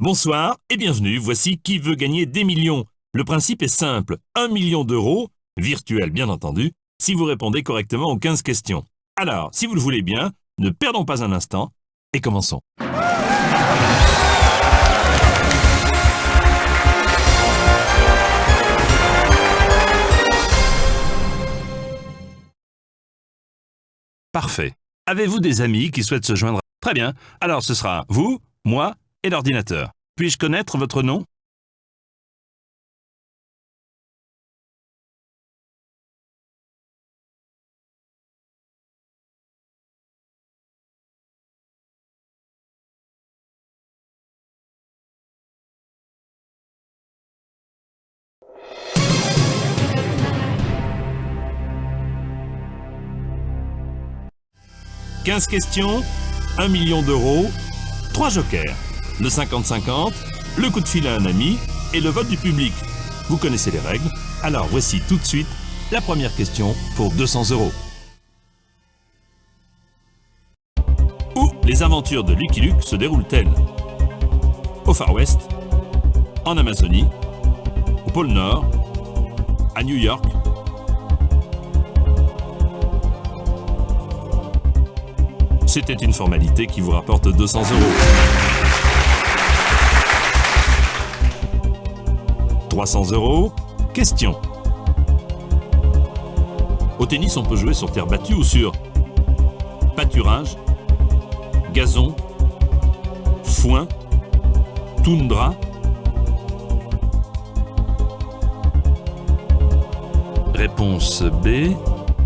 Bonsoir et bienvenue, voici Qui veut gagner des millions. Le principe est simple, 1 million d'euros, virtuel bien entendu, si vous répondez correctement aux 15 questions. Alors, si vous le voulez bien, ne perdons pas un instant et commençons. Parfait. Avez-vous des amis qui souhaitent se joindre? Très bien. Alors ce sera vous, moi et l'ordinateur. Puis-je connaître votre nom? « 15 questions, 1 million d'euros, 3 jokers, le 50-50, le coup de fil à un ami et le vote du public. Vous connaissez les règles, alors voici tout de suite la première question pour 200 euros. Où les aventures de Lucky Luke se déroulent-elles? Au Far West, en Amazonie, au pôle Nord, à New York. C'était une formalité qui vous rapporte 200 euros. 300 euros. Question. Au tennis, on peut jouer sur terre battue ou sur pâturage, gazon, foin, toundra. Réponse B,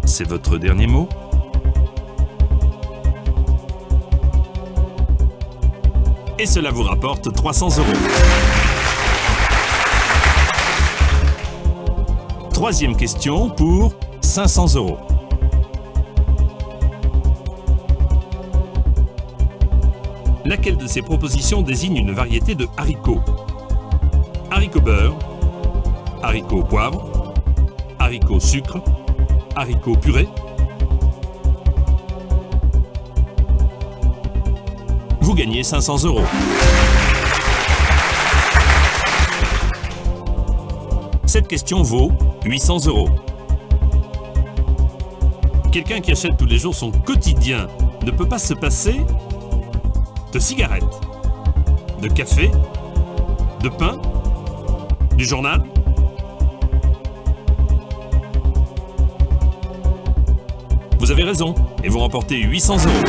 c'est votre dernier mot. Et cela vous rapporte 300 euros. Troisième question pour 500 euros. Laquelle de ces propositions désigne une variété de haricots? Haricot beurre, haricot poivre, haricot sucre, haricot purée. Vous gagnez 500 euros. Cette question vaut 800 euros. Quelqu'un qui achète tous les jours son quotidien ne peut pas se passer de cigarettes, de café, de pain, du journal. Vous avez raison et vous remportez 800 euros.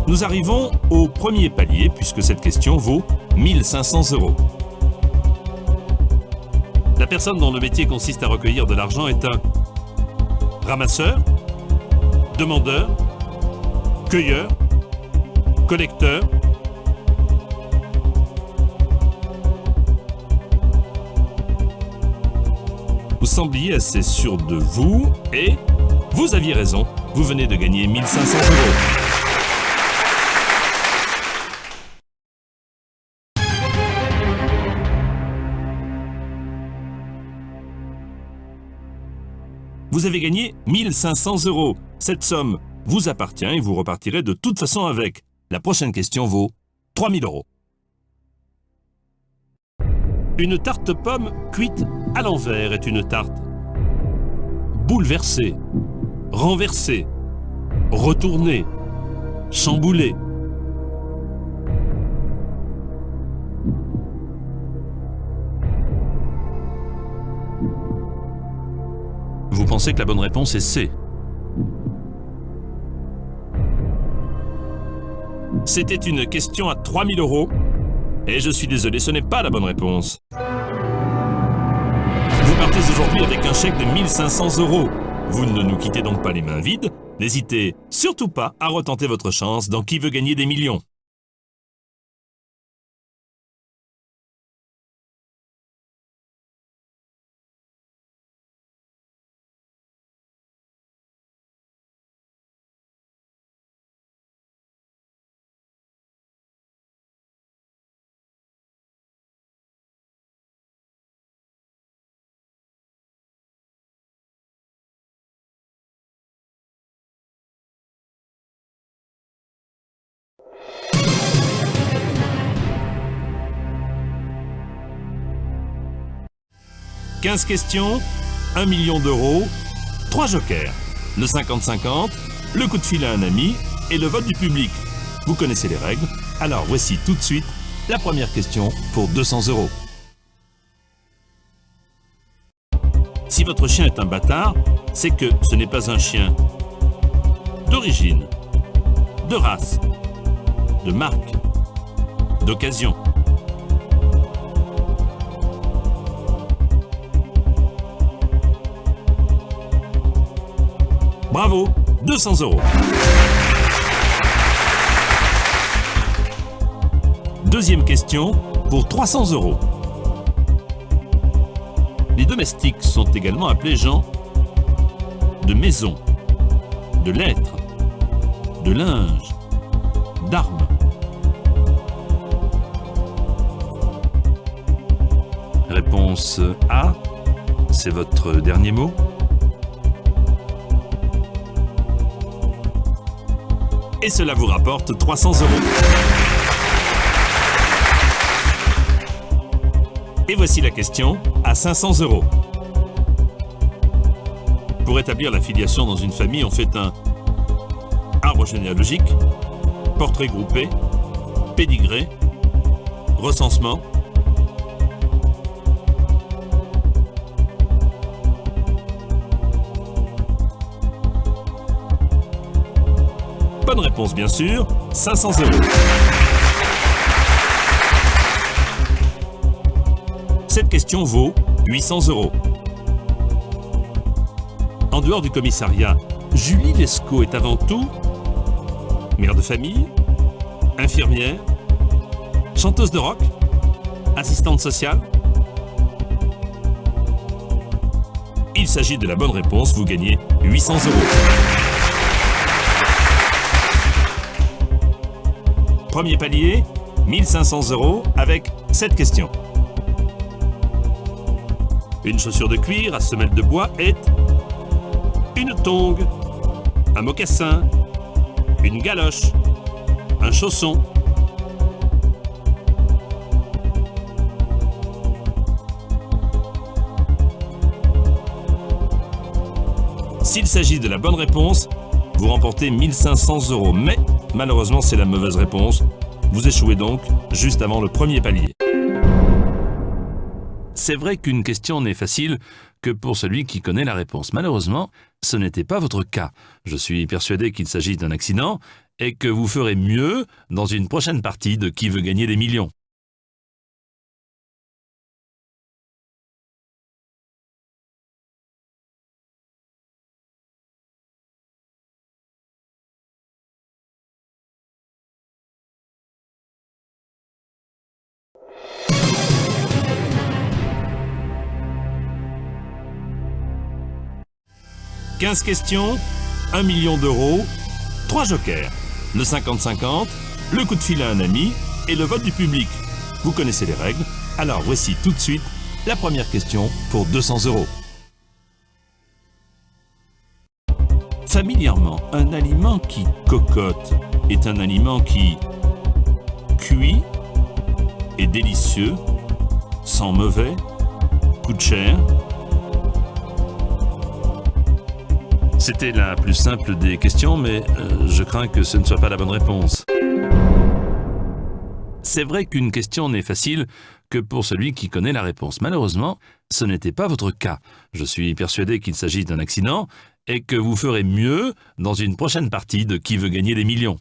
Nous arrivons au premier palier puisque cette question vaut 1500 euros. La personne dont le métier consiste à recueillir de l'argent est un ramasseur, demandeur, cueilleur, collecteur. Vous sembliez assez sûr de vous et vous aviez raison, vous venez de gagner 1500 euros. Vous avez gagné 1500 euros. Cette somme vous appartient et vous repartirez de toute façon avec. La prochaine question vaut 3000 euros. Une tarte pomme cuite à l'envers est une tarte bouleversée, renversée, retournée, chamboulée. Vous pensez que la bonne réponse est C. C'était une question à 3000 euros. Et je suis désolé, ce n'est pas la bonne réponse. Vous partez aujourd'hui avec un chèque de 1500 euros. Vous ne nous quittez donc pas les mains vides. N'hésitez surtout pas à retenter votre chance dans Qui veut gagner des millions. 15 questions, 1 million d'euros, 3 jokers. Le 50-50, le coup de fil à un ami et le vote du public. Vous connaissez les règles, alors voici tout de suite la première question pour 200 euros. Si votre chien est un bâtard, c'est que ce n'est pas un chien d'origine, de race, de marque, d'occasion. Bravo, 200 euros. Deuxième question pour 300 euros. Les domestiques sont également appelés gens de maison, de lettres, de linge, d'armes. Réponse A, c'est votre dernier mot. Et cela vous rapporte 300 euros. Et voici la question à 500 euros. Pour établir la filiation dans une famille, on fait un arbre généalogique, portrait groupé, pédigré, recensement. Bonne réponse bien sûr, 500 euros. Cette question vaut 800 euros. En dehors du commissariat, Julie Lescaut est avant tout mère de famille, infirmière, chanteuse de rock, assistante sociale. Il s'agit de la bonne réponse, vous gagnez 800 euros. Premier palier, 1500 euros avec cette question. Une chaussure de cuir à semelle de bois est une tongue, un mocassin, une galoche, un chausson. S'il s'agit de la bonne réponse, vous remportez 1500 euros. Mais malheureusement, c'est la mauvaise réponse. Vous échouez donc juste avant le premier palier. C'est vrai qu'une question n'est facile que pour celui qui connaît la réponse. Malheureusement, ce n'était pas votre cas. Je suis persuadé qu'il s'agit d'un accident et que vous ferez mieux dans une prochaine partie de Qui veut gagner des millions. « 15 questions, 1 million d'euros, 3 jokers. Le 50-50, le coup de fil à un ami et le vote du public. Vous connaissez les règles, alors voici tout de suite la première question pour 200 euros. Familièrement, un aliment qui cocotte est un aliment qui cuit, est délicieux, sent mauvais, coûte cher. C'était la plus simple des questions, mais je crains que ce ne soit pas la bonne réponse. C'est vrai qu'une question n'est facile que pour celui qui connaît la réponse. Malheureusement, ce n'était pas votre cas. Je suis persuadé qu'il s'agit d'un accident et que vous ferez mieux dans une prochaine partie de Qui veut gagner des millions.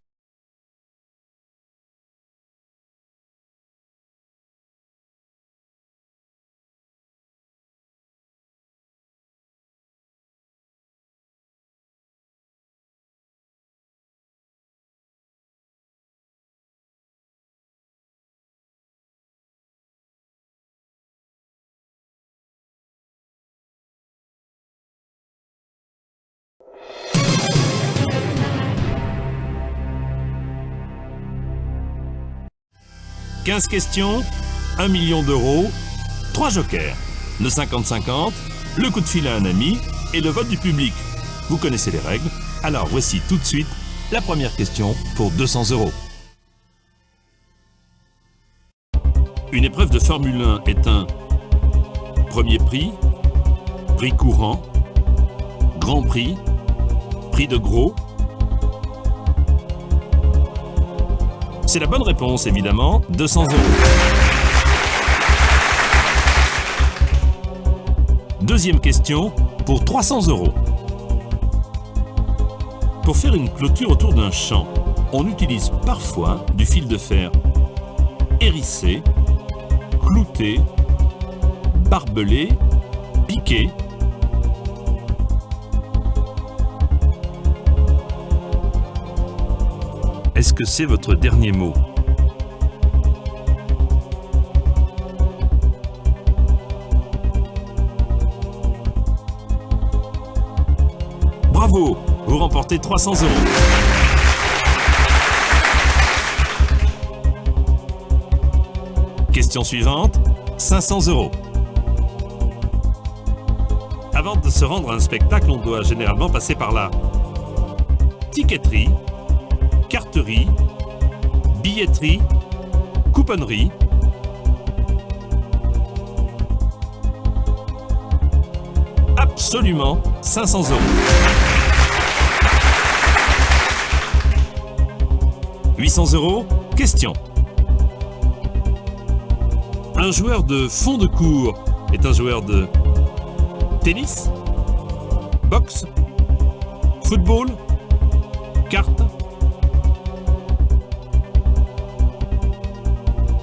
« 15 questions, 1 million d'euros, 3 jokers. Le 50-50, le coup de fil à un ami et le vote du public. Vous connaissez les règles, alors voici tout de suite la première question pour 200 euros. Une épreuve de Formule 1 est un premier prix, prix courant, grand prix, prix de gros. C'est la bonne réponse, évidemment, 200 €. Deuxième question, pour 300 €. Pour faire une clôture autour d'un champ, on utilise parfois du fil de fer hérissé, clouté, barbelé, piqué. Est-ce que c'est votre dernier mot? Bravo, vous remportez 300 €. Question suivante, 500 €. Avant de se rendre à un spectacle, on doit généralement passer par la tiquetterie, carterie, billetterie, couponnerie. Absolument, 500 €. 800 €, question. Un joueur de fond de cour est un joueur de tennis, boxe, football, cartes.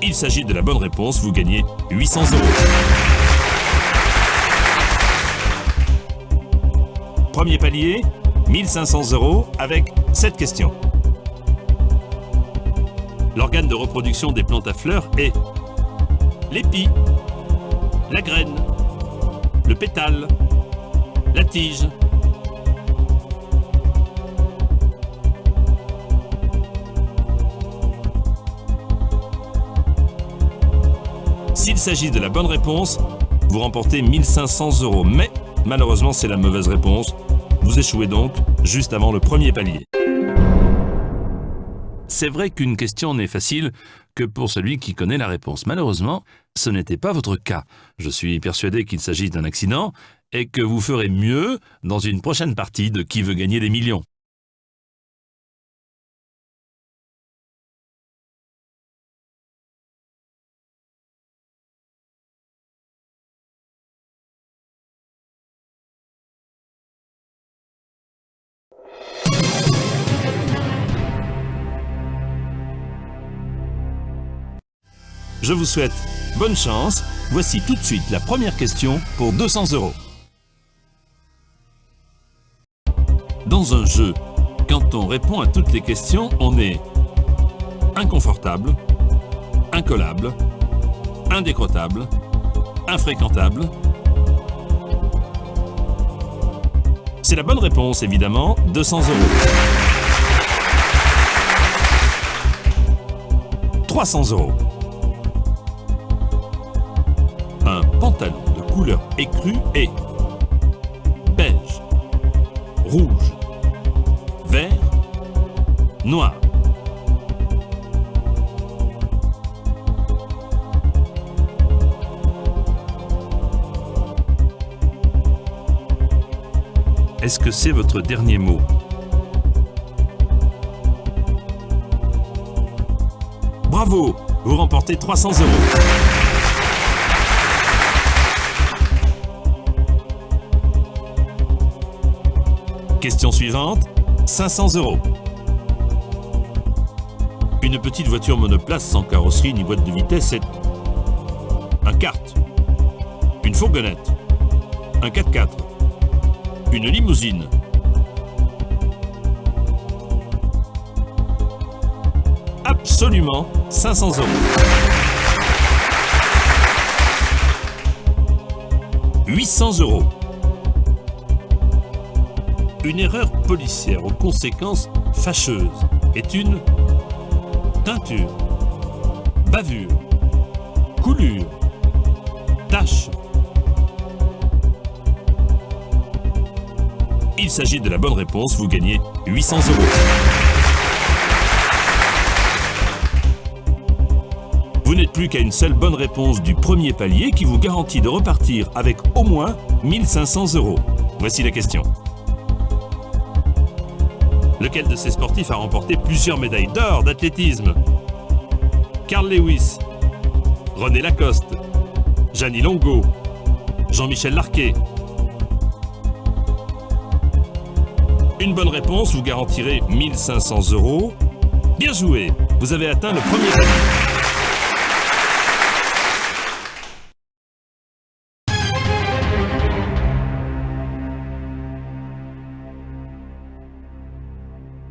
Il s'agit de la bonne réponse, vous gagnez 800 €. Premier palier, 1500 € avec cette question. L'organe de reproduction des plantes à fleurs est l'épi, la graine, le pétale, la tige. S'il s'agit de la bonne réponse, vous remportez 1500 €. Mais malheureusement, c'est la mauvaise réponse. Vous échouez donc juste avant le premier palier. C'est vrai qu'une question n'est facile que pour celui qui connaît la réponse. Malheureusement, ce n'était pas votre cas. Je suis persuadé qu'il s'agit d'un accident et que vous ferez mieux dans une prochaine partie de Qui veut gagner des millions. Je vous souhaite bonne chance. Voici tout de suite la première question pour 200 €. Dans un jeu, quand on répond à toutes les questions, on est inconfortable, incollable, indécrottable, infréquentable. C'est la bonne réponse, évidemment, 200 €. 300 €. Un pantalon de couleur écrue est beige, rouge, vert, noir. Est-ce que c'est votre dernier mot? Bravo, vous remportez 300 €. Question suivante, 500 €. Une petite voiture monoplace sans carrosserie ni boîte de vitesse est un kart, une fourgonnette, un 4x4, une limousine. Absolument, 500 €. 800 €. Une erreur policière aux conséquences fâcheuses est une teinture, bavure, coulure, tache. Il s'agit de la bonne réponse, vous gagnez 800 €. Vous n'êtes plus qu'à une seule bonne réponse du premier palier qui vous garantit de repartir avec au moins 1500 €. Voici la question. Lequel de ces sportifs a remporté plusieurs médailles d'or d'athlétisme? Carl Lewis, René Lacoste, Jeannie Longo, Jean-Michel Larquet. Une bonne réponse vous garantirait 1500 €. Bien joué, vous avez atteint le premier palier.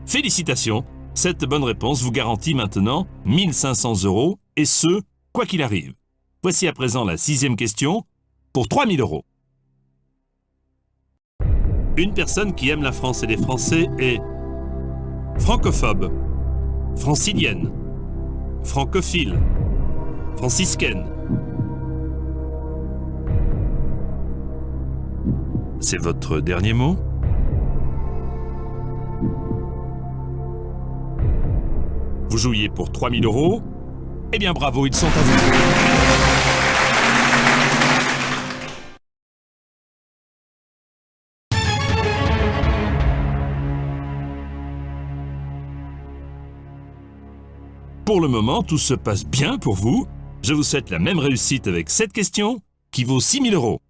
Félicitations, cette bonne réponse vous garantit maintenant 1500 € et ce, quoi qu'il arrive. Voici à présent la 6e question pour 3000 €. Une personne qui aime la France et les Français est francophobe, francilienne, francophile, franciscaine. C'est votre dernier mot? Vous jouiez pour 3000 €. Eh bien bravo, ils sont à vous. Pour le moment, tout se passe bien pour vous. Je vous souhaite la même réussite avec cette question qui vaut 6000 €.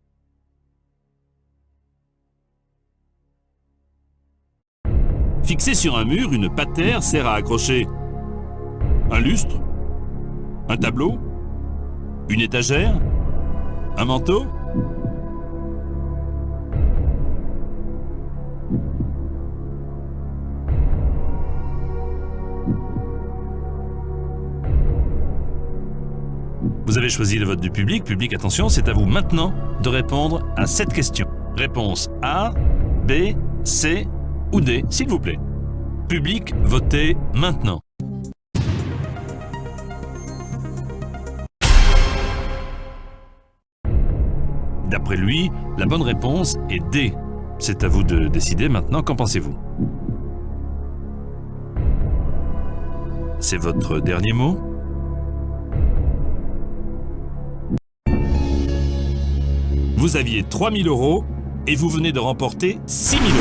Fixée sur un mur, une patère sert à accrocher un lustre, un tableau, une étagère, un manteau. Vous avez choisi le vote du public. Public, attention, c'est à vous maintenant de répondre à cette question. Réponse A, B, C ou D, s'il vous plaît. Public, votez maintenant. D'après lui, la bonne réponse est D. C'est à vous de décider maintenant, qu'en pensez-vous? C'est votre dernier mot? Vous aviez 3000 € et vous venez de remporter 6000 €.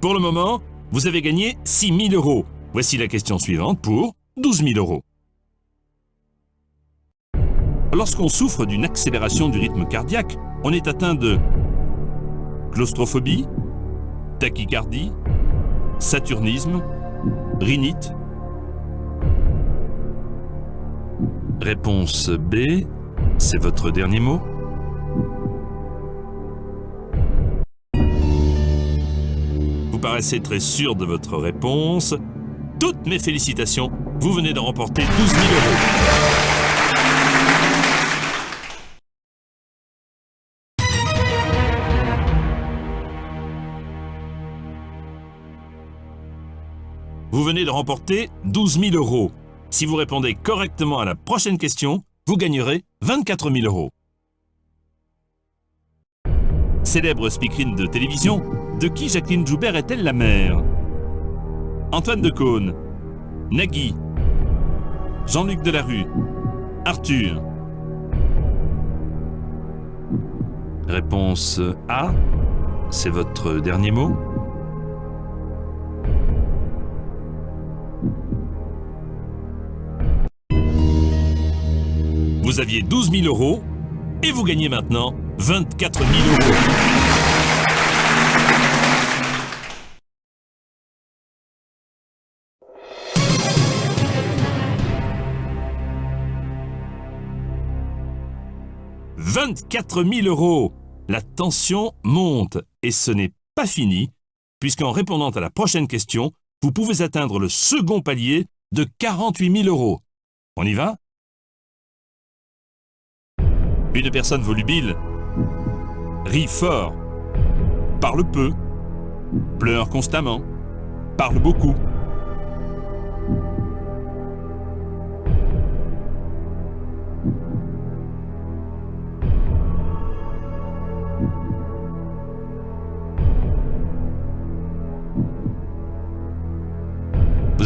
Pour le moment, vous avez gagné 6000 €. Voici la question suivante pour 12 000 €. Lorsqu'on souffre d'une accélération du rythme cardiaque, on est atteint de claustrophobie, tachycardie, saturnisme, rhinite. Réponse B, c'est votre dernier mot? Vous paraissez très sûr de votre réponse. Toutes mes félicitations, vous venez de remporter 12 000 €. Vous venez de remporter 12 000 €. Si vous répondez correctement à la prochaine question, vous gagnerez 24 000 €. Célèbre speakerine de télévision, de qui Jacqueline Joubert est-elle la mère? Antoine Decaune, Nagui, Jean-Luc Delarue, Arthur. Réponse A, c'est votre dernier mot? Vous aviez 12 000 € et vous gagnez maintenant 24 000 €. « 24 000 €. La tension monte et ce n'est pas fini, puisqu'en répondant à la prochaine question, vous pouvez atteindre le second palier de 48 000 €. On y va? Une personne volubile rit fort, parle peu, pleure constamment, parle beaucoup.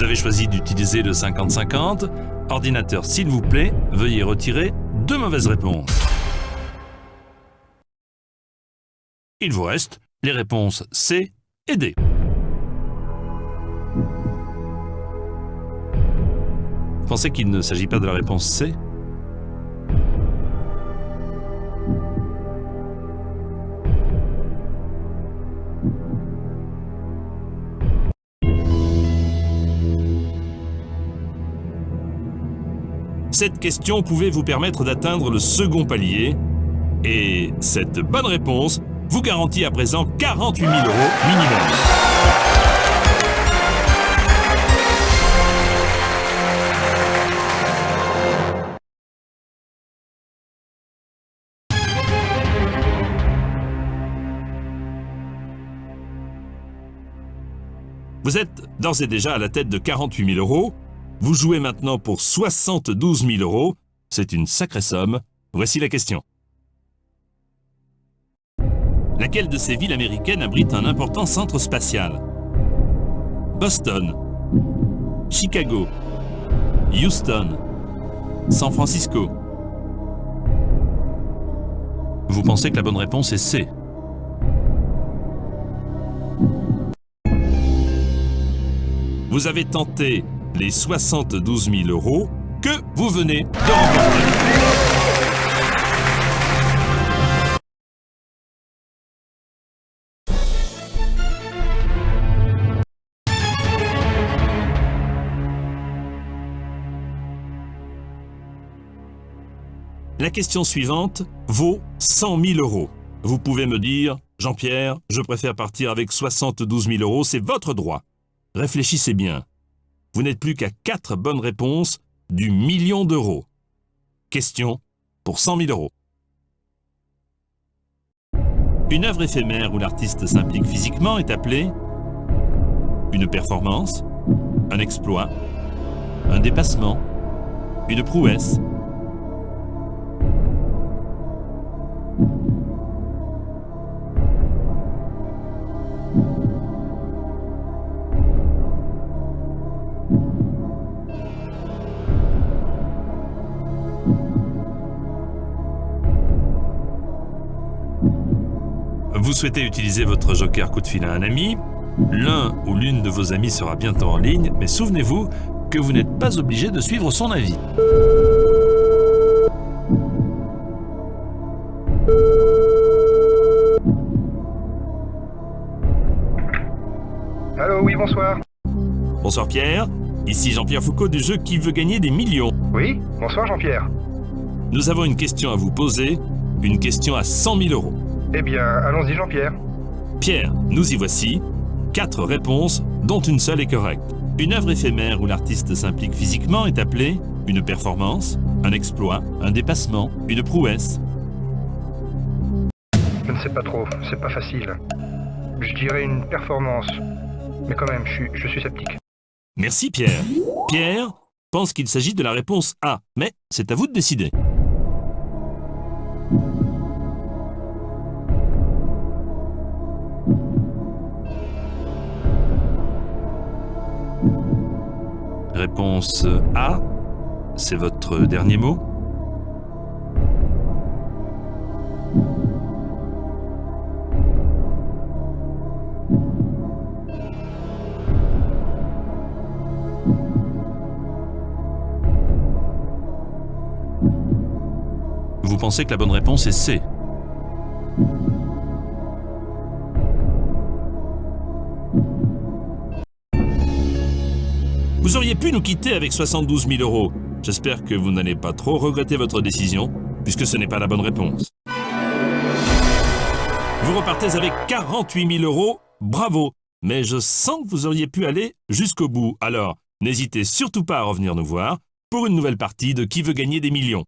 avez choisi d'utiliser le 50-50. Ordinateur, s'il vous plaît, veuillez retirer 2 mauvaises réponses. Il vous reste les réponses C et D. Pensez qu'il ne s'agit pas de la réponse C? Cette question pouvait vous permettre d'atteindre le second palier. Et cette bonne réponse vous garantit à présent 48 000 € minimum. Vous êtes d'ores et déjà à la tête de 48 000 €. Vous jouez maintenant pour 72 000 €. C'est une sacrée somme. Voici la question. Laquelle de ces villes américaines abrite un important centre spatial? Boston, Chicago, Houston, San Francisco. Vous pensez que la bonne réponse est C? Vous avez tenté les 72 000 € que vous venez de remporter. La question suivante vaut 100 000 €. Vous pouvez me dire, Jean-Pierre, je préfère partir avec 72 000 €, c'est votre droit. Réfléchissez bien. Vous n'êtes plus qu'à 4 bonnes réponses du million d'euros. Question pour 100 000 €. Une œuvre éphémère où l'artiste s'implique physiquement est appelée une performance, un exploit, un dépassement, une prouesse. Vous souhaitez utiliser votre joker coup de fil à un ami. L'un ou l'une de vos amis sera bientôt en ligne, mais souvenez-vous que vous n'êtes pas obligé de suivre son avis. Allô, oui, bonsoir. Bonsoir Pierre, ici Jean-Pierre Foucault du jeu Qui veut gagner des millions. Oui, bonsoir Jean-Pierre. Nous avons une question à vous poser, une question à 100 000 €. Eh bien, allons-y Jean-Pierre. Pierre, nous y voici. 4 réponses, dont une seule est correcte. Une œuvre éphémère où l'artiste s'implique physiquement est appelée une performance, un exploit, un dépassement, une prouesse. Je ne sais pas trop, c'est pas facile. Je dirais une performance. Mais quand même, je suis sceptique. Merci Pierre. Pierre pense qu'il s'agit de la réponse A, mais c'est à vous de décider. Réponse A, c'est votre dernier mot? Vous pensez que la bonne réponse est C? Vous auriez pu nous quitter avec 72 000 €. J'espère que vous n'allez pas trop regretter votre décision, puisque ce n'est pas la bonne réponse. Vous repartez avec 48 000 €. Bravo! Mais je sens que vous auriez pu aller jusqu'au bout. Alors, n'hésitez surtout pas à revenir nous voir pour une nouvelle partie de Qui veut gagner des millions.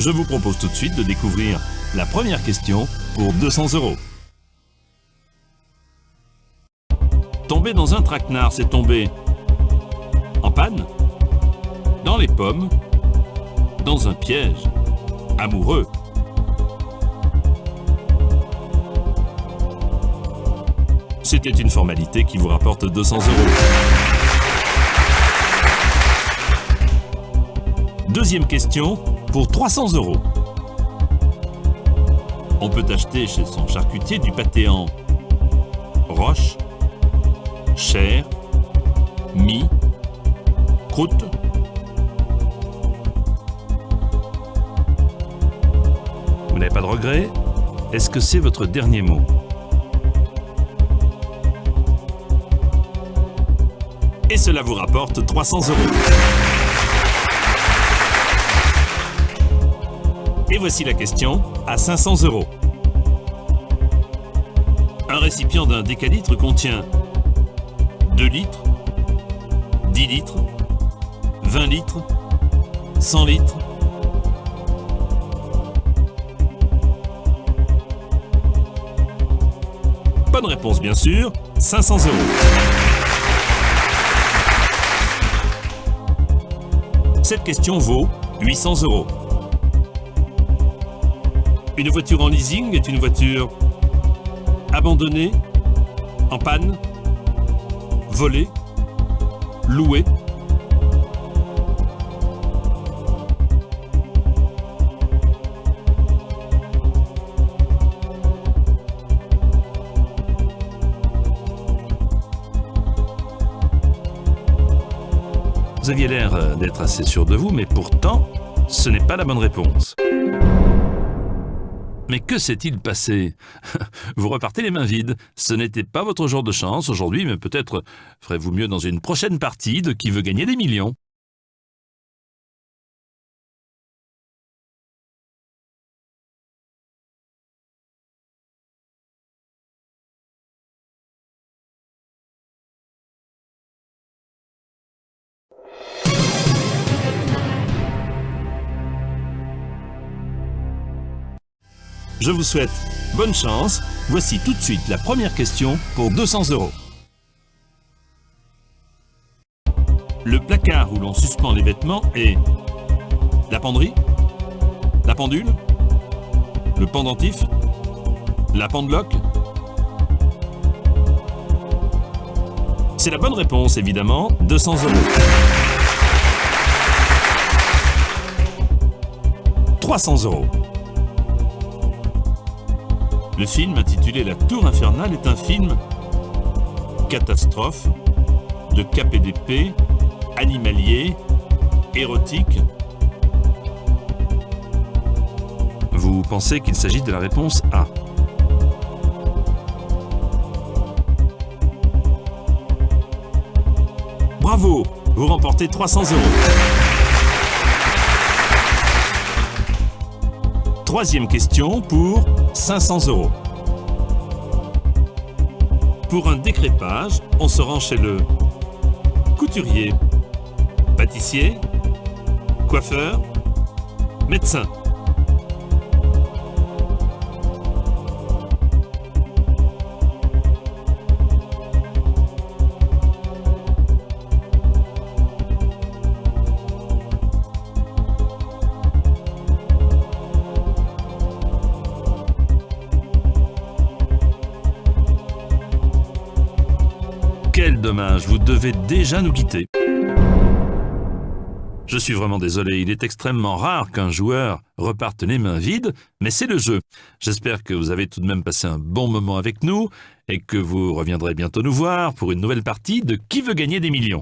Je vous propose tout de suite de découvrir la première question pour 200 €. Tomber dans un traquenard, c'est tomber en panne, dans les pommes, dans un piège, amoureux. C'était une formalité qui vous rapporte 200 €. Deuxième question pour 300 €. On peut acheter chez son charcutier du pâté en roche, chair, mie, croûte. Vous n'avez pas de regret? Est-ce que c'est votre dernier mot? Et cela vous rapporte 300 €. Et voici la question à 500 €. Un récipient d'un décalitre contient 2 litres, 10 litres, 20 litres, 100 litres. Bonne réponse bien sûr, 500 €. Cette question vaut 800 €. Une voiture en leasing est une voiture abandonnée, en panne, volée, louée. Vous aviez l'air d'être assez sûr de vous, mais pourtant, ce n'est pas la bonne réponse. Mais que s'est-il passé? Vous repartez les mains vides. Ce n'était pas votre jour de chance aujourd'hui, mais peut-être ferez-vous mieux dans une prochaine partie de Qui veut gagner des millions. Je vous souhaite bonne chance. Voici tout de suite la première question pour 200 €. Le placard où l'on suspend les vêtements est la penderie, la pendule, le pendentif, la pendeloque. C'est la bonne réponse, évidemment, 200 €. 300 €. Le film intitulé La Tour Infernale est un film catastrophe, de KPDP, animalier, érotique. Vous pensez qu'il s'agit de la réponse A. Bravo, vous remportez 300 €. Troisième question pour 500 €. Pour un décrépage, on se rend chez le couturier, pâtissier, coiffeur, médecin. Quel dommage, vous devez déjà nous quitter. Je suis vraiment désolé, il est extrêmement rare qu'un joueur reparte les mains vides, mais c'est le jeu. J'espère que vous avez tout de même passé un bon moment avec nous et que vous reviendrez bientôt nous voir pour une nouvelle partie de Qui veut gagner des millions.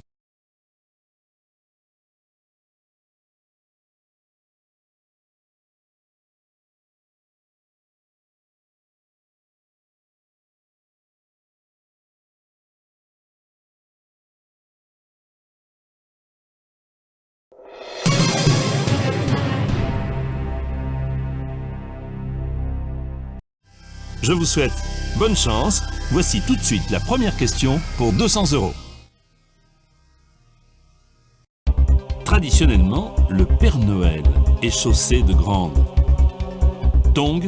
Je vous souhaite bonne chance. Voici tout de suite la première question pour 200 €. Traditionnellement, le Père Noël est chaussé de grandes tongs,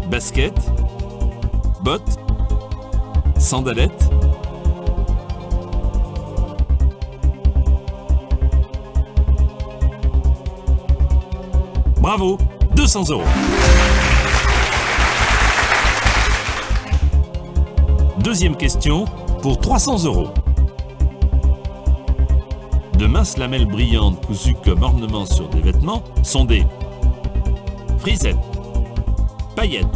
baskets, bottes, sandalettes. Bravo, 200 €. Deuxième question pour 300 €. De minces lamelles brillantes cousues comme ornement sur des vêtements sont des frisettes, paillettes,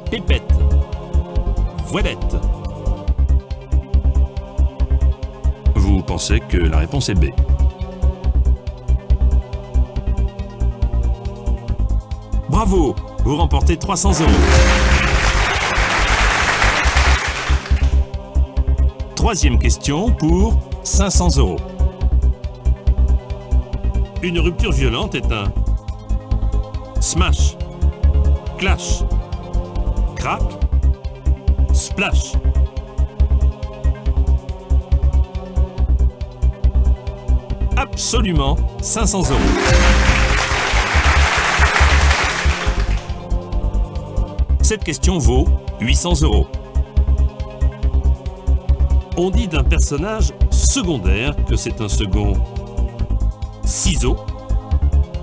pépettes, voilettes. Vous pensez que la réponse est B. Bravo, vous remportez 300 €. Troisième question pour 500 €. Une rupture violente est un smash, clash, crack, splash. Absolument 500 €. Cette question vaut 800 €. On dit d'un personnage secondaire que c'est un second ciseau,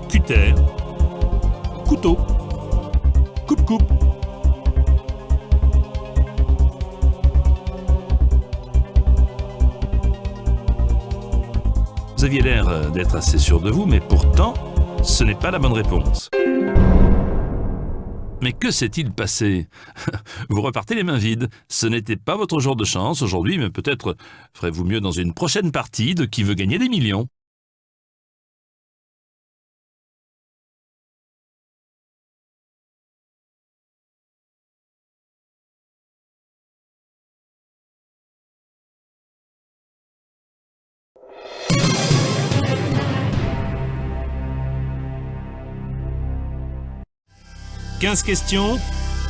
cutter, couteau, coupe-coupe. Vous aviez l'air d'être assez sûr de vous, mais pourtant, ce n'est pas la bonne réponse. Mais que s'est-il passé? Vous repartez les mains vides. Ce n'était pas votre jour de chance aujourd'hui, mais peut-être ferez-vous mieux dans une prochaine partie de Qui veut gagner des millions. « 15 questions,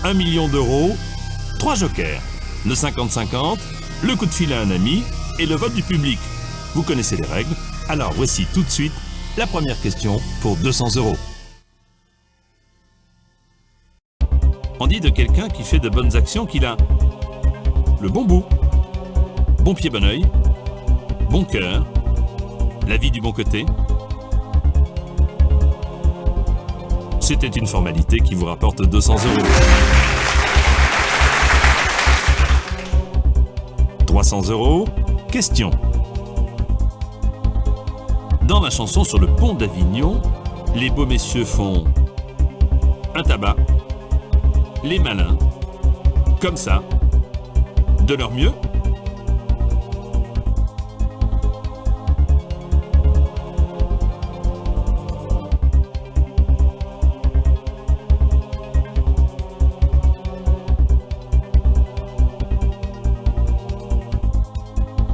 1 million d'euros, 3 jokers. Le 50-50, le coup de fil à un ami et le vote du public. Vous connaissez les règles, alors voici tout de suite la première question pour 200 €. On dit de quelqu'un qui fait de bonnes actions qu'il a le bon bout, bon pied, bon oeil, bon cœur, la vie du bon côté. C'était une formalité qui vous rapporte 200 €. 300 €. Question. Dans la chanson sur le pont d'Avignon, les beaux messieurs font un tabac, les malins, comme ça, de leur mieux.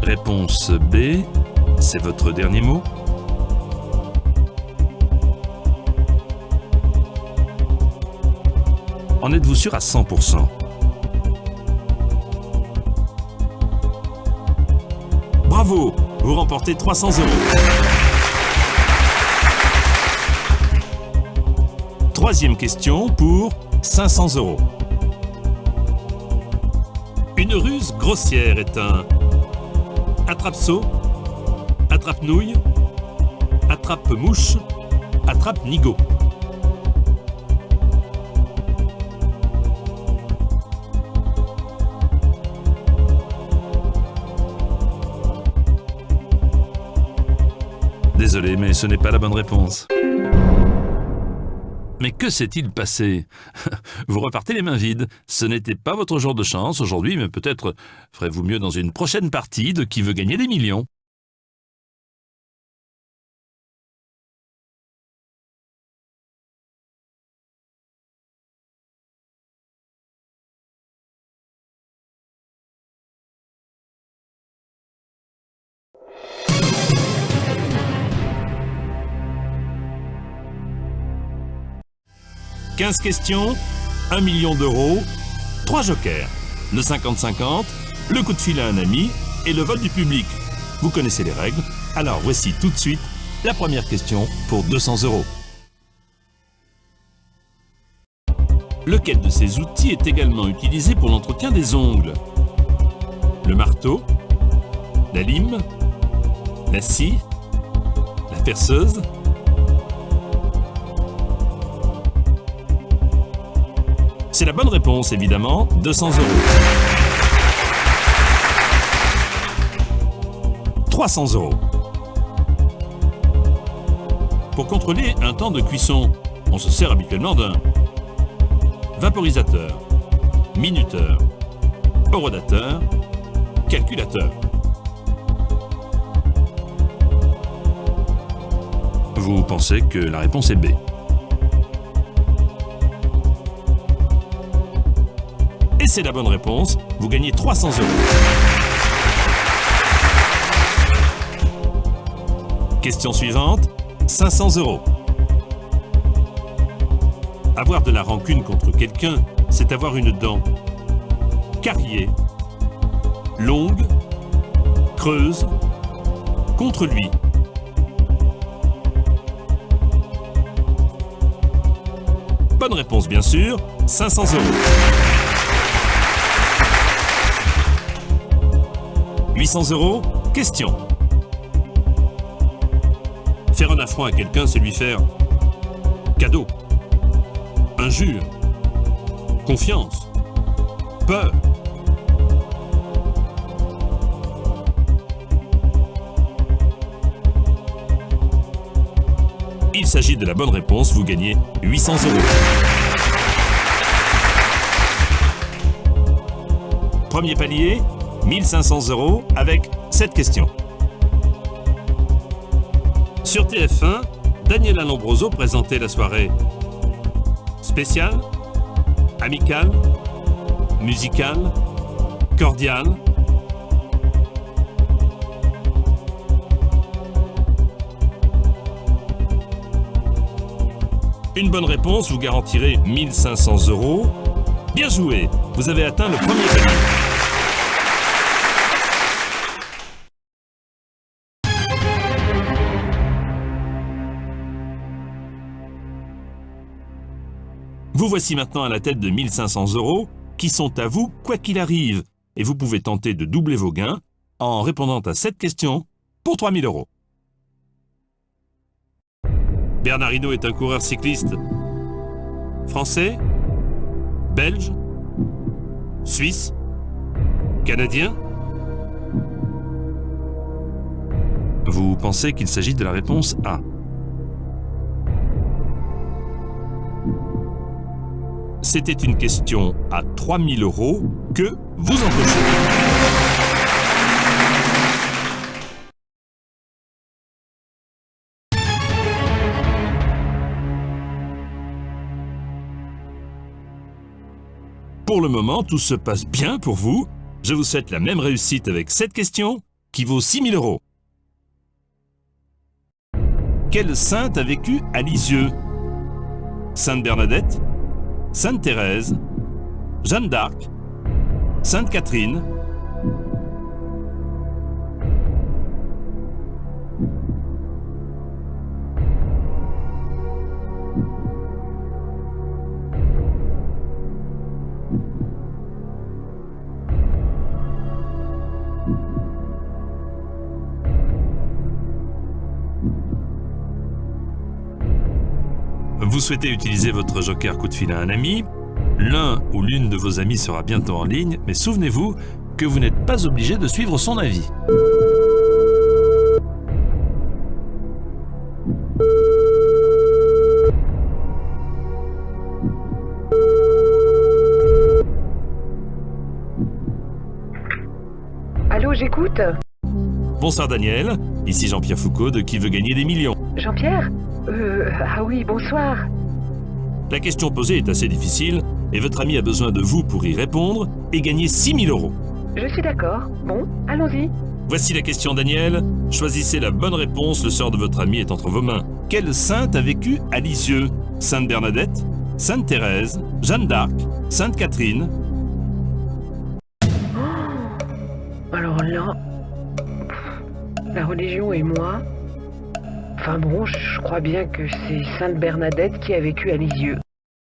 Réponse B, c'est votre dernier mot. En êtes-vous sûr à 100%? Bravo, vous remportez 300 €. Troisième question pour 500 €. Une ruse grossière est un attrape-seau, attrape-nouille, attrape-mouche, attrape-nigo. Désolé, mais ce n'est pas la bonne réponse. Mais que s'est-il passé? Vous repartez les mains vides. Ce n'était pas votre jour de chance aujourd'hui, mais peut-être ferez-vous mieux dans une prochaine partie de Qui veut gagner des millions. « 15 questions, 1 million d'euros, 3 jokers. Le 50-50, le coup de fil à un ami et le vote du public. Vous connaissez les règles, Alors voici tout de suite la première question pour 200 €. Lequel de ces outils est également utilisé pour l'entretien des ongles? Le marteau, la lime, la scie, la perceuse? C'est la bonne réponse, évidemment, 200 €. 300 €. Pour contrôler un temps de cuisson, on se sert habituellement d'un vaporisateur, minuteur, horodateur, calculateur. Vous pensez que la réponse est B. Et c'est la bonne réponse, vous gagnez 300 €. Question suivante, 500 €. Avoir de la rancune contre quelqu'un, c'est avoir une dent carriée, longue, creuse, contre lui. Bonne réponse bien sûr, 500 €. 800 €, question. Faire un affront à quelqu'un, c'est lui faire cadeau, injure, confiance, peur. Il s'agit de la bonne réponse, vous gagnez 800 €. Premier palier, 1500 € avec cette question. Sur TF1, Daniela Lombroso présentait la soirée spéciale, amicale, musicale, cordiale. Une bonne réponse, vous garantirez 1500 €. Bien joué, vous avez atteint le premier palier. Vous voici maintenant à la tête de 1500 € qui sont à vous quoi qu'il arrive. Et vous pouvez tenter de doubler vos gains en répondant à cette question pour 3000 €. Bernard Hinault est un coureur cycliste français, belge, suisse, canadien. Vous pensez qu'il s'agit de la réponse A. C'était une question à 3000 € que vous encochez. Pour le moment, tout se passe bien pour vous. Je vous souhaite la même réussite avec cette question qui vaut 6000 €. Quelle sainte a vécu à Lisieux? Sainte Bernadette, Sainte Thérèse, Jeanne d'Arc, Sainte Catherine. Vous souhaitez utiliser votre joker coup de fil à un ami. L'un ou l'une de vos amis sera bientôt en ligne, mais souvenez-vous que vous n'êtes pas obligé de suivre son avis. Allô, j'écoute. Bonsoir Daniel, ici Jean-Pierre Foucault de Qui veut gagner des millions. Jean-Pierre Ah oui, bonsoir. La question posée est assez difficile et votre ami a besoin de vous pour y répondre et gagner 6000 €. Je suis d'accord. Bon, allons-y. Voici la question Daniel. Choisissez la bonne réponse, le sort de votre ami est entre vos mains. Quelle sainte a vécu à Lisieux? Sainte Bernadette, Sainte Thérèse, Jeanne d'Arc, Sainte Catherine. Alors là... La religion et moi... Enfin bon, je crois bien que c'est Sainte Bernadette qui a vécu à Lisieux.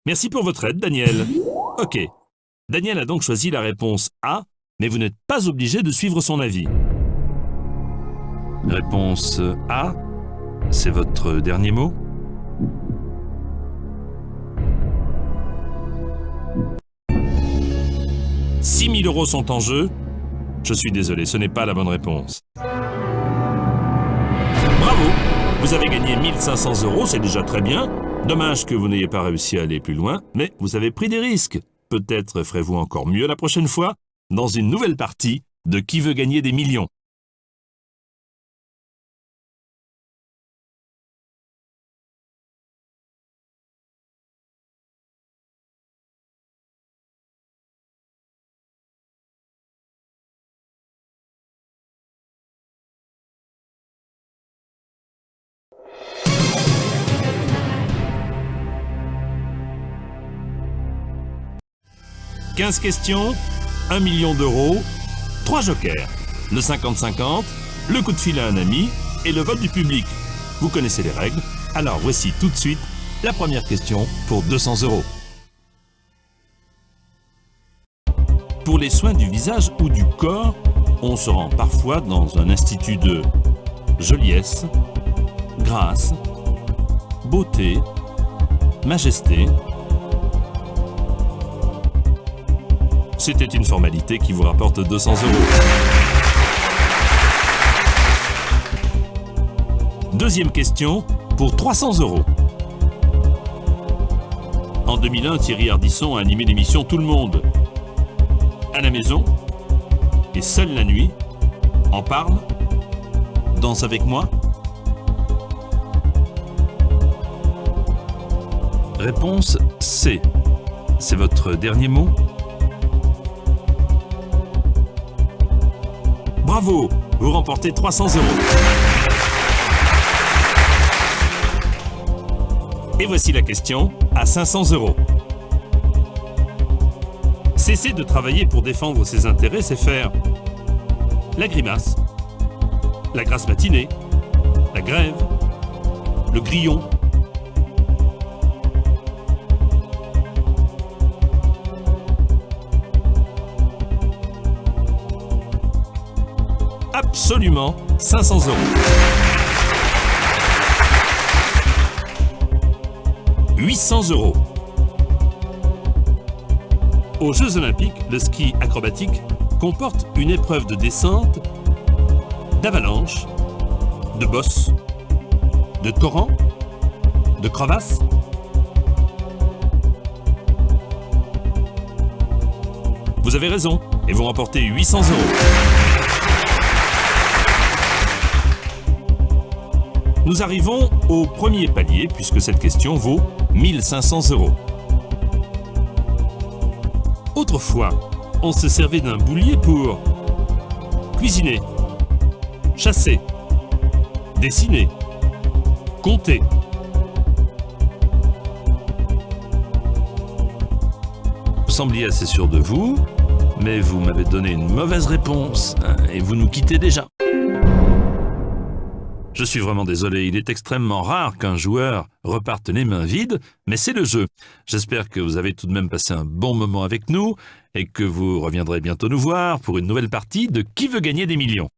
Merci pour votre aide, Daniel. Ok. Daniel a donc choisi la réponse A, mais vous n'êtes pas obligé de suivre son avis. Réponse A, c'est votre dernier mot? « 6 000 € sont en jeu. Je suis désolé, ce n'est pas la bonne réponse. Bravo! Vous avez gagné 1 500 €, c'est déjà très bien. Dommage que vous n'ayez pas réussi à aller plus loin, mais vous avez pris des risques. Peut-être ferez-vous encore mieux la prochaine fois dans une nouvelle partie de Qui veut gagner des millions. « 15 questions, 1 million d'euros, 3 jokers, le 50-50, le coup de fil à un ami et le vote du public. Vous connaissez les règles, alors voici tout de suite la première question pour 200 €. Pour les soins du visage ou du corps, on se rend parfois dans un institut de joliesse, grâce, beauté, majesté. C'était une formalité qui vous rapporte 200 €. Deuxième question pour 300 €. En 2001, Thierry Ardisson a animé l'émission Tout le monde. À la maison et seule la nuit. En parle. Danse avec moi. Réponse C. C'est votre dernier mot? Bravo, vous remportez 300 €. Et voici la question à 500 €. Cesser de travailler pour défendre ses intérêts, c'est faire la grimace, la grasse matinée, la grève, le grillon. Absolument 500 €. 800 €. Aux Jeux Olympiques, le ski acrobatique comporte une épreuve de descente, d'avalanche, de bosse, de torrent, de crevasse. Vous avez raison, et vous remportez 800 €. Nous arrivons au premier palier puisque cette question vaut 1 500 €. Autrefois, on se servait d'un boulier pour cuisiner, chasser, dessiner, compter. Vous sembliez assez sûr de vous, mais vous m'avez donné une mauvaise réponse et vous nous quittez déjà. Je suis vraiment désolé, il est extrêmement rare qu'un joueur reparte les mains vides, mais c'est le jeu. J'espère que vous avez tout de même passé un bon moment avec nous et que vous reviendrez bientôt nous voir pour une nouvelle partie de Qui veut gagner des millions.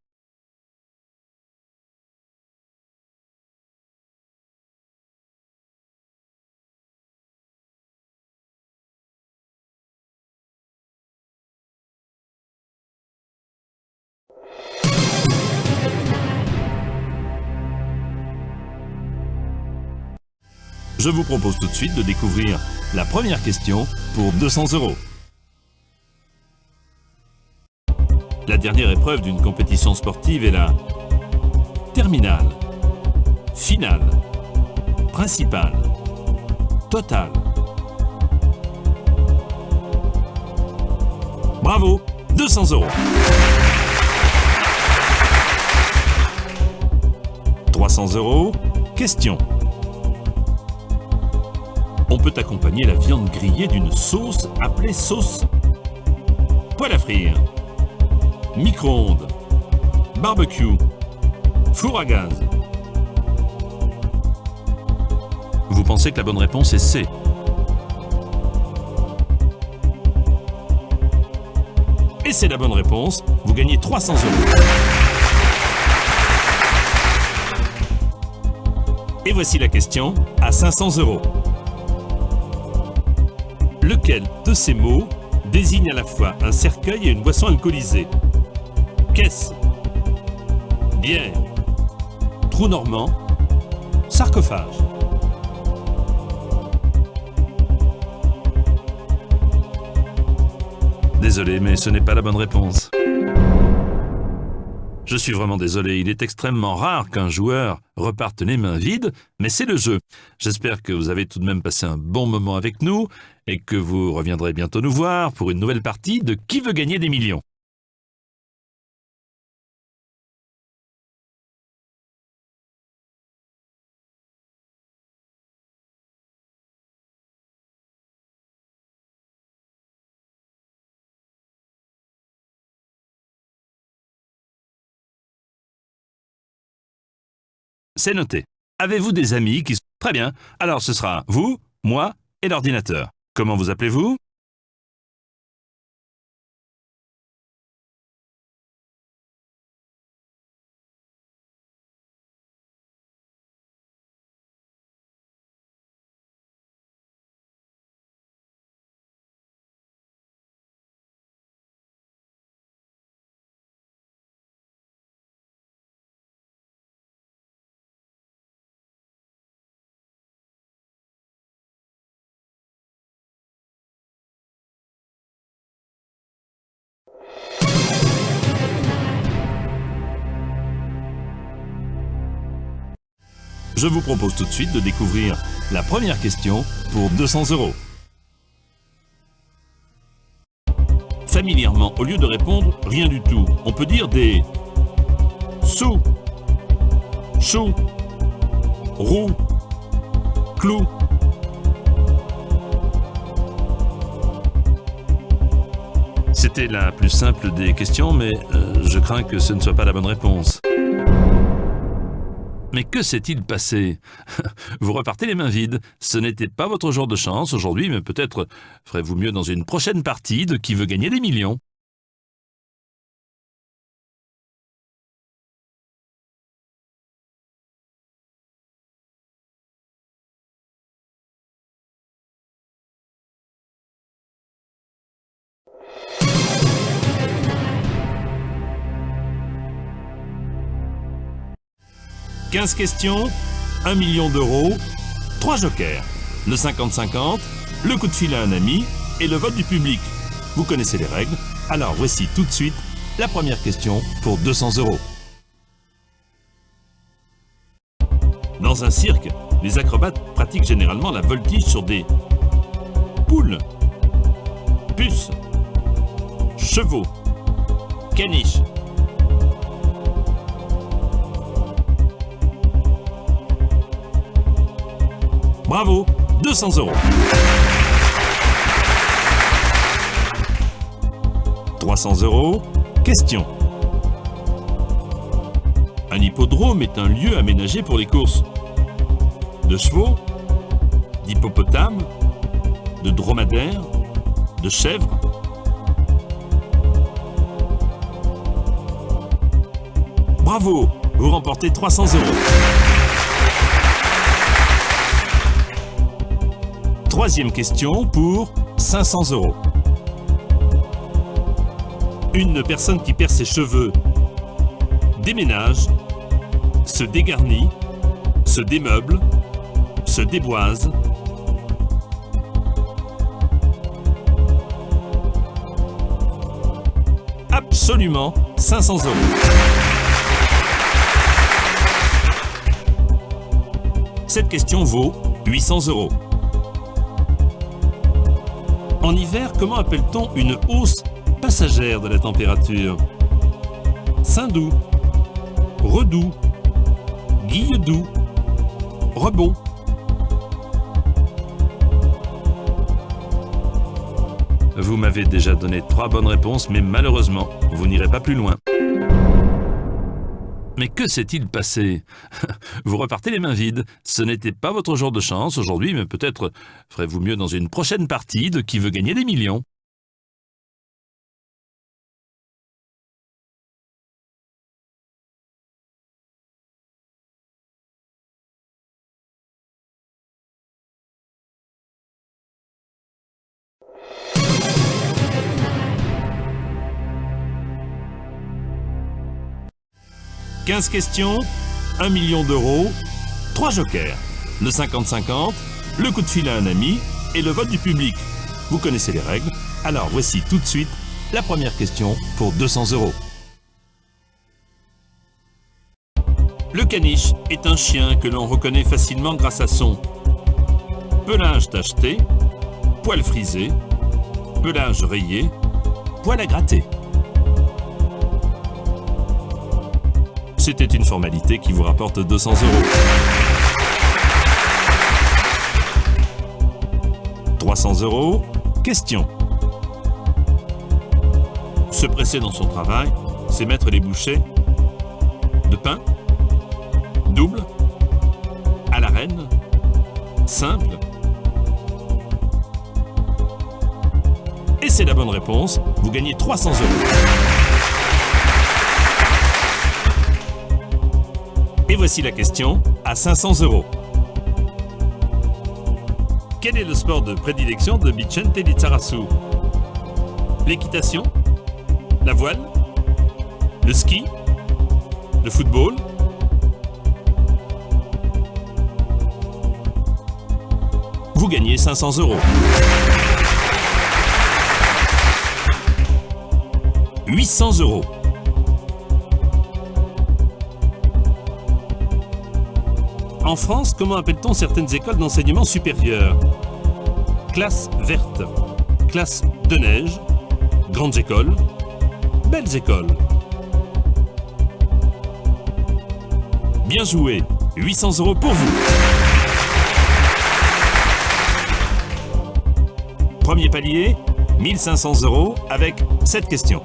Je vous propose tout de suite de découvrir la première question pour 200 €. La dernière épreuve d'une compétition sportive est la terminale, finale, principale, totale. Bravo, 200 €. 300 €, question. On peut accompagner la viande grillée d'une sauce appelée sauce poêle à frire, micro-ondes, barbecue, Four à gaz. Vous pensez que la bonne réponse est C. Et c'est la bonne réponse. Vous gagnez 300 €. Et voici la question à 500 €. Lequel de ces mots désigne à la fois un cercueil et une boisson alcoolisée? Caisse, bière, trou normand, sarcophage. Désolé, mais ce n'est pas la bonne réponse. Je suis vraiment désolé, il est extrêmement rare qu'un joueur reparte les mains vides, mais c'est le jeu. J'espère que vous avez tout de même passé un bon moment avec nous et que vous reviendrez bientôt nous voir pour une nouvelle partie de Qui veut gagner des millions. C'est noté. Avez-vous des amis qui sont... Très bien. Alors ce sera vous, moi et l'ordinateur. Comment vous appelez-vous? Je vous propose tout de suite de découvrir la première question pour 200 €. Familièrement, au lieu de répondre rien du tout, on peut dire des sous, chou, roux, clou. C'était la plus simple des questions, mais je crains que ce ne soit pas la bonne réponse. Mais que s'est-il passé? Vous repartez les mains vides. Ce n'était pas votre jour de chance aujourd'hui, mais peut-être ferez-vous mieux dans une prochaine partie de Qui veut gagner des millions. « 15 questions, 1 million d'euros, 3 jokers, le 50-50, le coup de fil à un ami et le vote du public. Vous connaissez les règles, alors voici tout de suite la première question pour 200 €. Dans un cirque, les acrobates pratiquent généralement la voltige sur des poules, puces, chevaux, caniches. Bravo, 200 €. 300 €. Question. Un hippodrome est un lieu aménagé pour les courses de chevaux, d'hippopotames, de dromadaires, de chèvres. Bravo, vous remportez 300 €. Troisième question pour 500 €. Une personne qui perd ses cheveux déménage, se dégarnit, se démeuble, se déboise. Absolument 500 €. Cette question vaut 800 €. En hiver, comment appelle-t-on une hausse passagère de la température? Saint-Doux, Redoux, Guilledoux, Rebond. Vous m'avez déjà donné 3 bonnes réponses, mais malheureusement, vous n'irez pas plus loin. Mais que s'est-il passé? Vous repartez les mains vides. Ce n'était pas votre jour de chance aujourd'hui, mais peut-être ferez-vous mieux dans une prochaine partie de Qui veut gagner des millions. « 15 questions, 1 million d'euros, 3 jokers, le 50-50, le coup de fil à un ami et le vote du public. Vous connaissez les règles, alors voici tout de suite la première question pour 200 euros. Le caniche est un chien que l'on reconnaît facilement grâce à son pelage tacheté, poil frisé, pelage rayé, poil à gratter. C'était une formalité qui vous rapporte 200 euros. 300 euros, question. Se presser dans son travail, c'est mettre les bouchées de pain, double, à la reine, simple. Et c'est la bonne réponse, vous gagnez 300 euros. Et voici la question à 500 euros. Quel est le sport de prédilection de Vicente Lizarazu? L'équitation, la voile, le ski, le football? Vous gagnez 500 euros. 800 euros. En France, comment appelle-t-on certaines écoles d'enseignement supérieur? Classe verte, classe de neige, grandes écoles, belles écoles. Bien joué, 800 euros pour vous. Premier palier, 1500 euros avec cette question.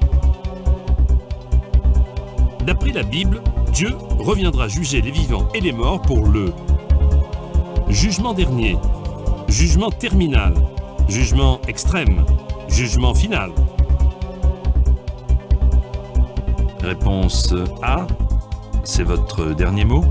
D'après la Bible, Dieu reviendra juger les vivants et les morts pour le jugement dernier, jugement terminal, jugement extrême, jugement final. Réponse A, c'est votre dernier mot.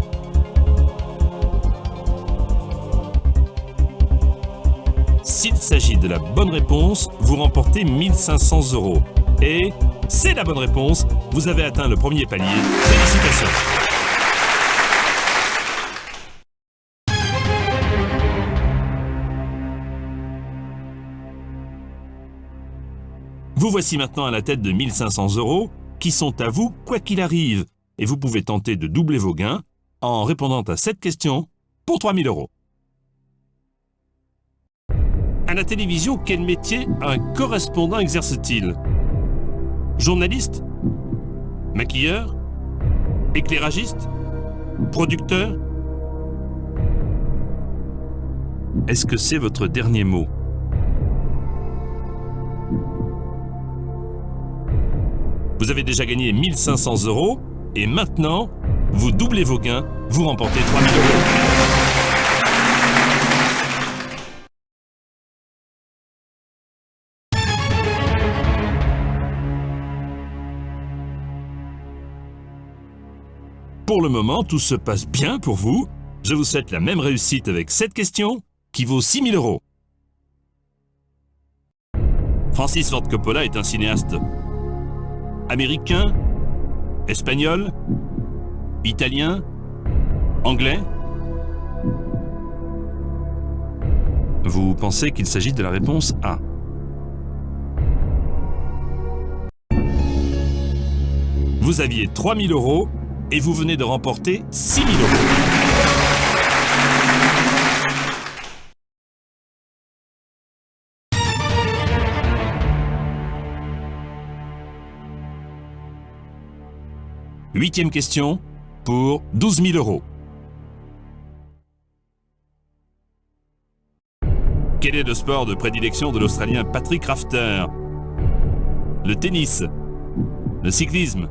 S'il s'agit de la bonne réponse, vous remportez 1500 euros. Et c'est la bonne réponse, vous avez atteint le premier palier. Félicitations. Vous voici maintenant à la tête de 1500 euros qui sont à vous quoi qu'il arrive. Et vous pouvez tenter de doubler vos gains en répondant à cette question pour 3000 euros. À la télévision, quel métier un correspondant exerce-t-il? Journaliste? Maquilleur? Éclairagiste? Producteur? Est-ce que c'est votre dernier mot? Vous avez déjà gagné 1500 euros et maintenant, vous doublez vos gains, vous remportez 3000 euros. Pour le moment, tout se passe bien pour vous. Je vous souhaite la même réussite avec cette question qui vaut 6000 euros. Francis Ford Coppola est un cinéaste américain, espagnol, italien, anglais. Vous pensez qu'il s'agit de la réponse A. Vous aviez 3000 euros et vous venez de remporter 6000 euros. Huitième question pour 12 000 euros. Quel est le sport de prédilection de l'Australien Patrick Rafter? Le tennis, le cyclisme,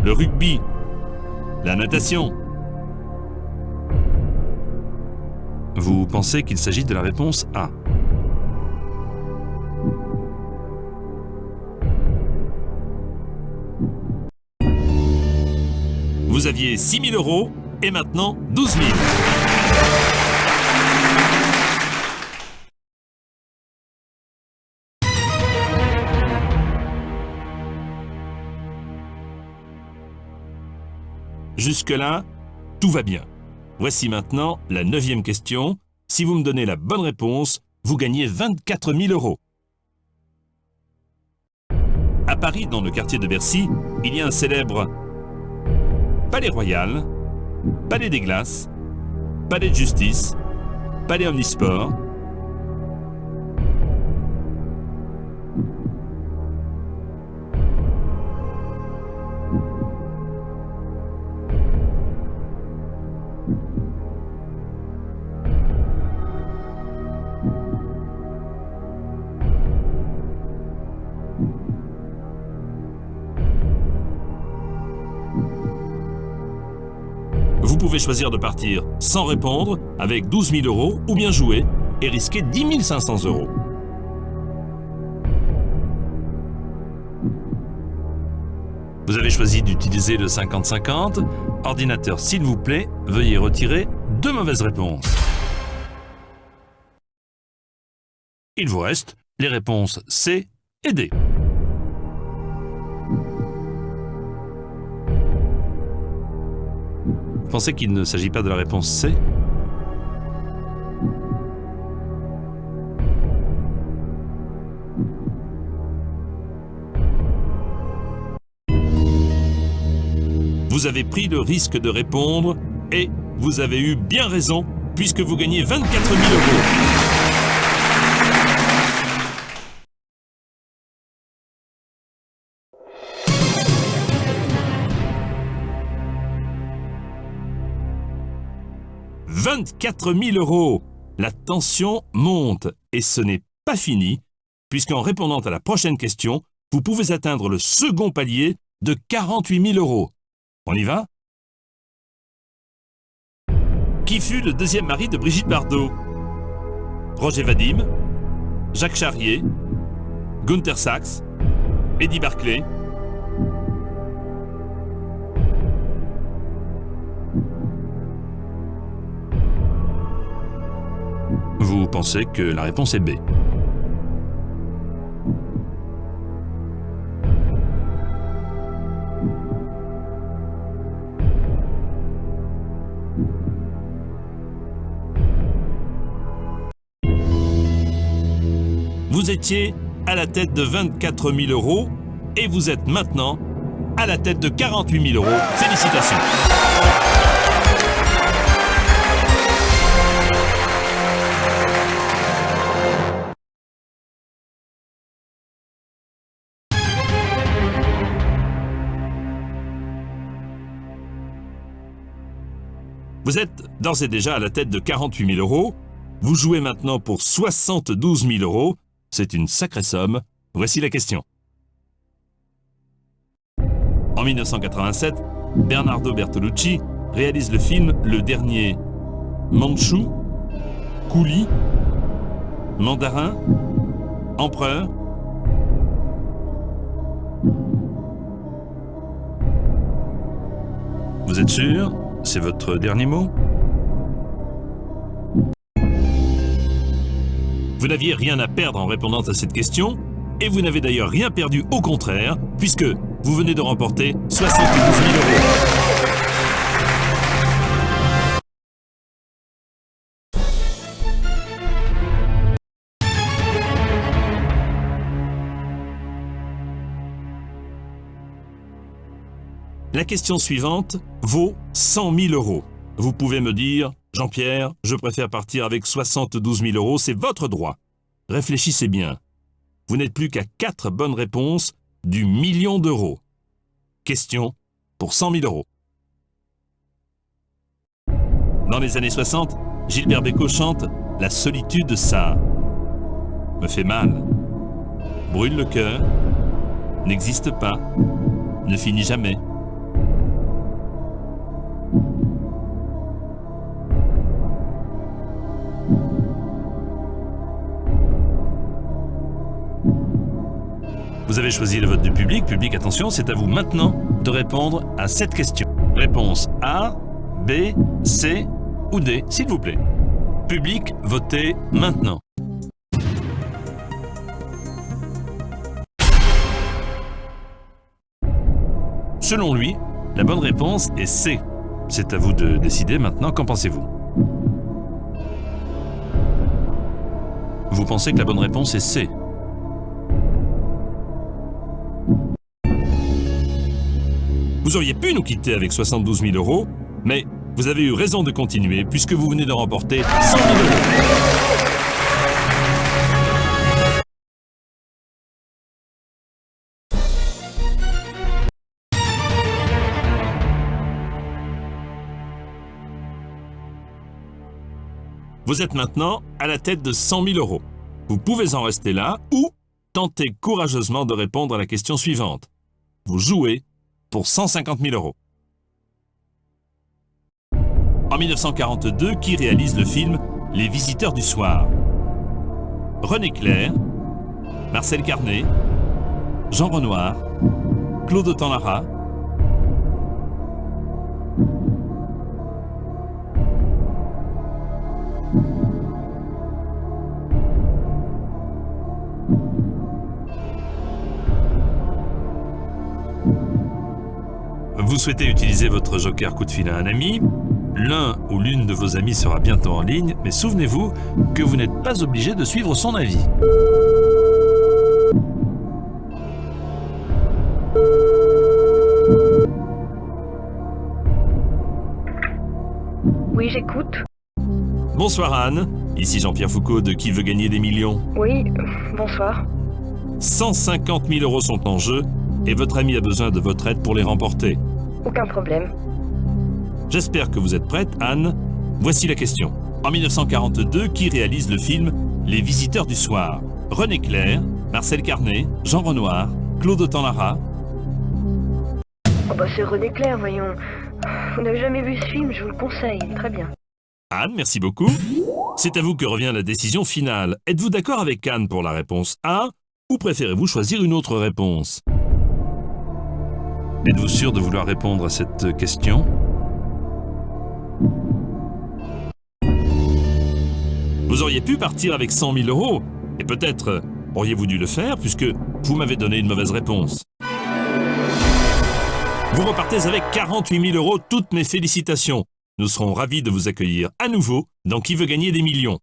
le rugby, La natation. Vous pensez qu'il s'agit de la réponse A. Vous aviez 6 000 € et maintenant 12 000. Jusque-là, tout va bien. Voici maintenant la 9e question. Si vous me donnez la bonne réponse, vous gagnez 24 000 €. À Paris, dans le quartier de Bercy, il y a un célèbre Palais Royal, Palais des Glaces, Palais de Justice, Palais Omnisport. Vous pouvez choisir de partir sans répondre avec 12 000 € ou bien jouer et risquer 10 500 €. Vous avez choisi d'utiliser le 50-50. Ordinateur, s'il vous plaît, veuillez retirer 2 mauvaises réponses. Il vous reste les réponses C et D. Vous pensez qu'il ne s'agit pas de la réponse C? Vous avez pris le risque de répondre et vous avez eu bien raison puisque vous gagnez 24 000 €. « 24 000 €. La tension monte et ce n'est pas fini, puisqu'en répondant à la prochaine question, vous pouvez atteindre le second palier de 48 000 €. On y va? Qui fut le deuxième mari de Brigitte Bardot? Roger Vadim, Jacques Charrier, Gunther Sachs, Eddie Barclay. Vous pensez que la réponse est B. Vous étiez à la tête de 24 000 € et vous êtes maintenant à la tête de 48 000 €. Félicitations! Vous êtes d'ores et déjà à la tête de 48 000 €. Vous jouez maintenant pour 72 000 €. C'est une sacrée somme. Voici la question. En 1987, Bernardo Bertolucci réalise le film Le Dernier Mandchou, Coolie, Mandarin, Empereur. Vous êtes sûr? C'est votre dernier mot? Vous n'aviez rien à perdre en répondant à cette question, et vous n'avez d'ailleurs rien perdu, au contraire, puisque vous venez de remporter 72 000 €. La question suivante vaut 100 000 €. Vous pouvez me dire, Jean-Pierre, je préfère partir avec 72 000 €, c'est votre droit. Réfléchissez bien. Vous n'êtes plus qu'à 4 bonnes réponses du million d'euros. Question pour 100 000 €. Dans les années 60, Gilbert Bécaud chante « La solitude, ça me fait mal, brûle le cœur, n'existe pas, ne finit jamais ». Vous avez choisi le vote du public. Public, attention, c'est à vous maintenant de répondre à cette question. Réponse A, B, C ou D, s'il vous plaît. Public, votez maintenant. Selon lui, la bonne réponse est C. C'est à vous de décider maintenant, qu'en pensez-vous? Vous pensez que la bonne réponse est C. Vous auriez pu nous quitter avec 72 000 euros, mais vous avez eu raison de continuer puisque vous venez de remporter 100 000 euros. Vous êtes maintenant à la tête de 100 000 euros. Vous pouvez en rester là ou tenter courageusement de répondre à la question suivante. Vous jouez pour 150 000 euros. En 1942, qui réalise le film Les Visiteurs du Soir? René Clair, Marcel Carné, Jean Renoir, Claude Autant-Lara. Vous souhaitez utiliser votre joker coup de fil à un ami. L'un ou l'une de vos amis sera bientôt en ligne, mais souvenez-vous que vous n'êtes pas obligé de suivre son avis. Oui, j'écoute. Bonsoir Anne, ici Jean-Pierre Foucault de Qui veut gagner des millions. Oui, bonsoir. 150 000 euros sont en jeu et votre ami a besoin de votre aide pour les remporter. Aucun problème. J'espère que vous êtes prête, Anne. Voici la question. En 1942, qui réalise le film Les Visiteurs du Soir? René Clair, Marcel Carné, Jean Renoir, Claude Autant-Lara. Oh bah c'est René Clair, voyons. Vous n'avez jamais vu ce film, je vous le conseille. Très bien. Anne, merci beaucoup. C'est à vous que revient la décision finale. Êtes-vous d'accord avec Anne pour la réponse A ou préférez-vous choisir une autre réponse? Êtes-vous sûr de vouloir répondre à cette question? Vous auriez pu partir avec 100 000 euros, et peut-être auriez-vous dû le faire puisque vous m'avez donné une mauvaise réponse. Vous repartez avec 48 000 euros, toutes mes félicitations. Nous serons ravis de vous accueillir à nouveau dans Qui veut gagner des millions.